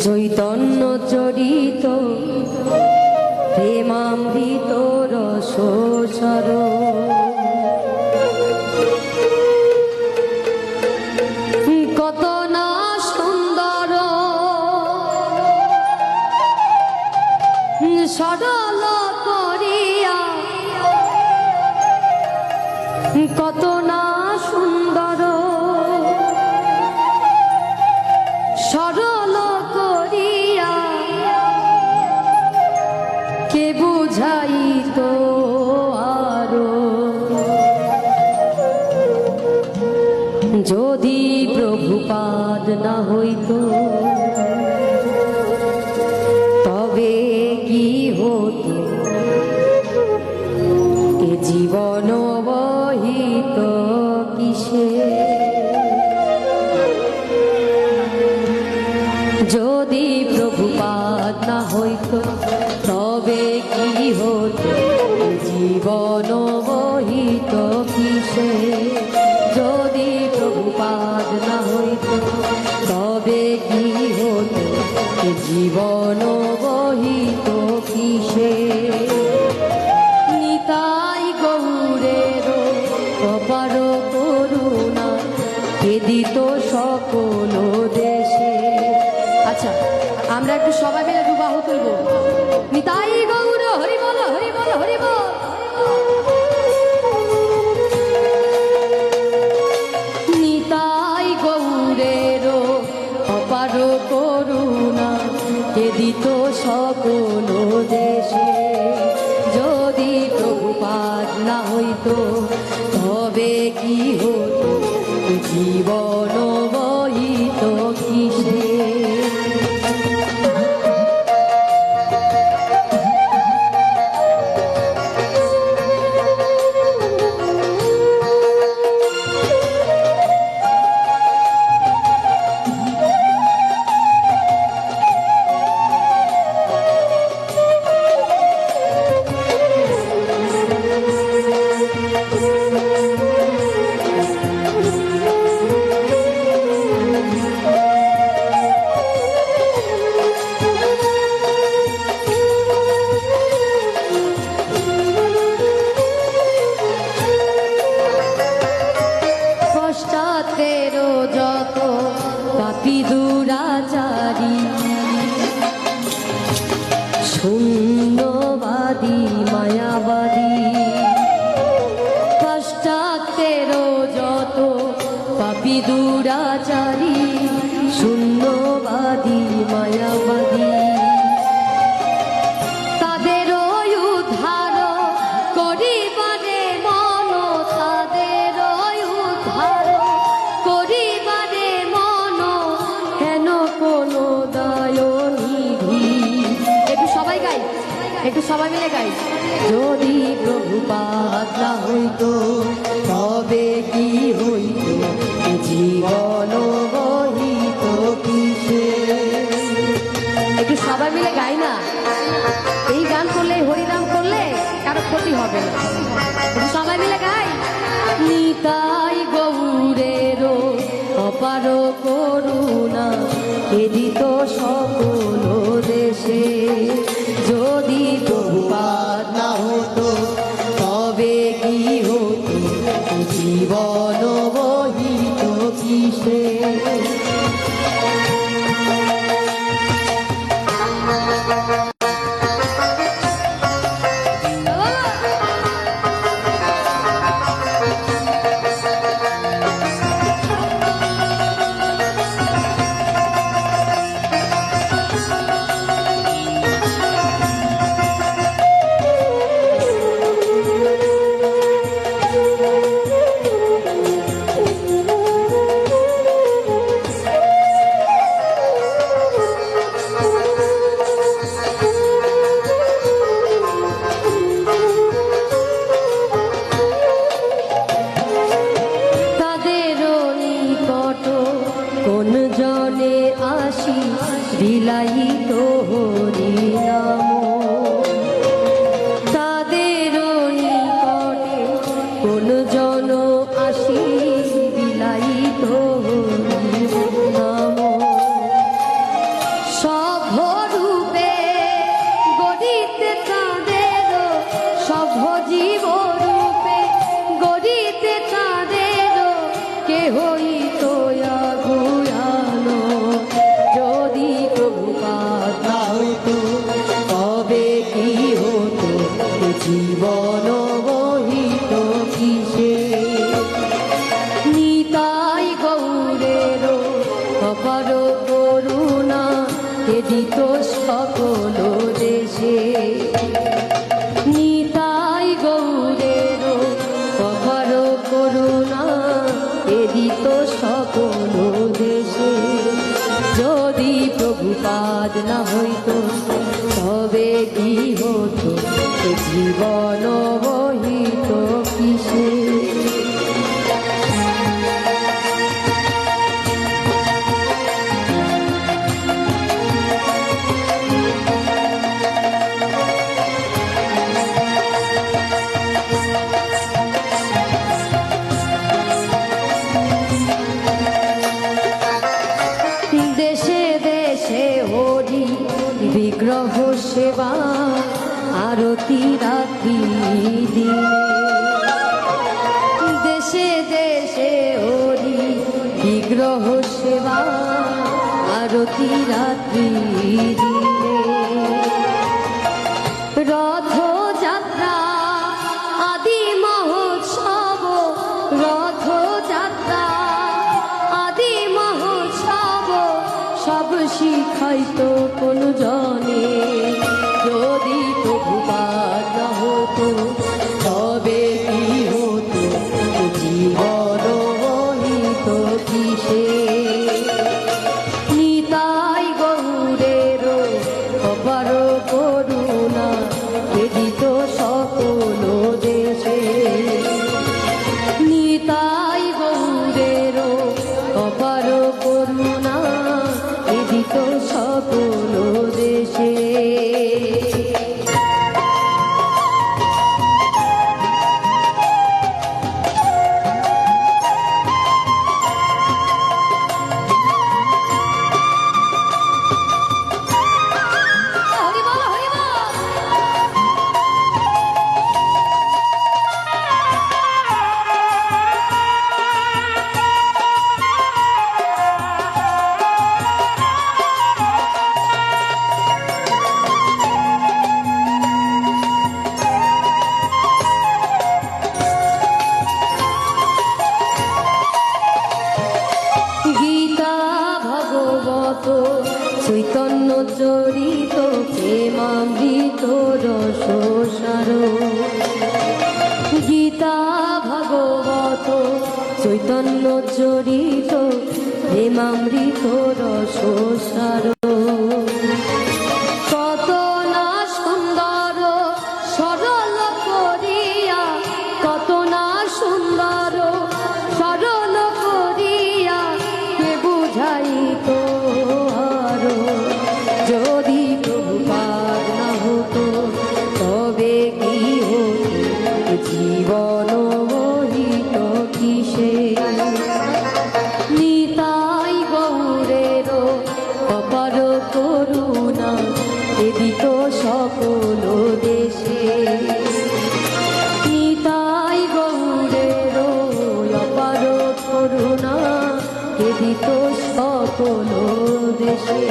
চৈতন্য চরিত প্রেমামৃত রসসার কত না সুন্দর সরল করিয়া কত না সুন্দর সরল করিয়া কে বুঝাইত আরো যদি প্রভুপাদ না হইত তবে কি হতো এ জীবন বহিত কিসে যদি প্রভুপাদ না হইত তবে কি হতো জীবন বহিত কিসে যদি প্রভুপাদ না হইত তবে কি হতো জীবন বহিত কিসে নিতাই গৌরের অপার করুণা বেদিত সকল দেশে। আচ্ছা, আমরা একটু সবাই মিলে দুবাহু তুলব। নিতাই গৌর হরি বল হরি বল হরি বল। নিতাই গৌরের অপার করুণা বেদিত সকল দেশে যদি প্রভুপাদ না হইত তবে কি হতো জীবন বহিত কিসে যত পাপী দুরাচারী শূন্যবাদী মায়াবাদী পশ্চাতের যত পাপী দুরাচারী শূন্যবাদী মায়াবাদী একটু সবাই মিলে গাই। যদি প্রভুপাদ না হইত তবে কি হইত জীবন বহিত কিসে। একটু সবাই মিলে গাই না, এই গান করলে হরিনাম করলে কারো ক্ষতি হবে না। একটু সবাই মিলে গাই। নিতাই গৌরের অপার করুণা বেদিত সকল দেশে যদি প্রভুপাদ না হতো তবে কি হতো জীবন বহিত কিসে। হইত আগুয়ানো, যদি প্রভুপাদ না হইতো তবে কি হতো জীবন বহিত কিসে। নিতাই গৌরের অপার করুণা এদিত সকল দেশে। নিতাই গৌরের অপার করুণা এদিত সকল দেশে। যদি প্রভুপাদ না হইতো তবে কি হতো জীবন বহিত কিসে। দেশে দেশে হরি বিগ্রহ সেবা আরতি রাত্রি দিনে। দেশে দেশে হরি বিগ্রহ সেবা আরতি রাত্রি দিনে। রথযাত্রা আদি মহোৎসব, রথযাত্রা আদি মহোৎসব সব শিখাইতো কোন জনে। যদি প্রভুপাদ না হতো তবে কি হতো জীবন বহিত কিসে। নিতাই গৌরের অপার করুণা এদিত সকল দেশে। নিতাই গৌরের অপার করুণা এদিত সকল দেশে। গীতা ভগবত চৈতন্য চরিত প্রেমামৃত রসসার। গীতা ভগবত চৈতন্য চরিত প্রেমামৃত রসসার। কত না সুন্দর সরল করিয়া, কত না সুন্দর সরল করিয়া কে বুঝাইতো আরো। যদি প্রভুপাদ না হতো তবে কি হতো জীবন বহিত কিসে। নিতাই গৌরের অপার করুণা এদিত সকল দেশে। নিতাই গৌরের অপার করুণা এদিত সকল দেশে।